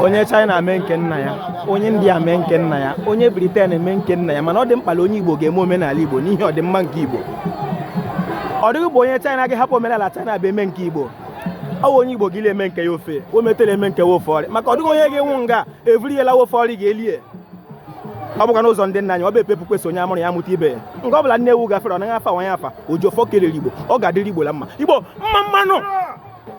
onye China ame nke nna ya, onye India ame nke nna ya, onye Britain eme nke nna ya, mana ọ dị mkpa na onye Igbo ga-eme omenala Igbo n'ihi ọdịmma nke Igbo. Ọ dịghị bụ onye China ga-hapụ omenala China bụ eme nke Igbo. Ọ onye Igbo gị eme nke ya ofe, o metere eme nke wofe ọrị, maka ọ dịghị onye ga-enwu nga evuriela wofe ọrị ga-elie. Ọ bụkwa n'ụzọ ndị nna anyị, ọ bụ epepu kwesị onye amụrụ ya amụta ibe ya. Nke ọ bụla nne ewu gafere ọ naghị afa nwanye afa, o ji ofọ kelere Igbo, ọ ga-adịrị Igbo la mma. Igbo mma mmanụ.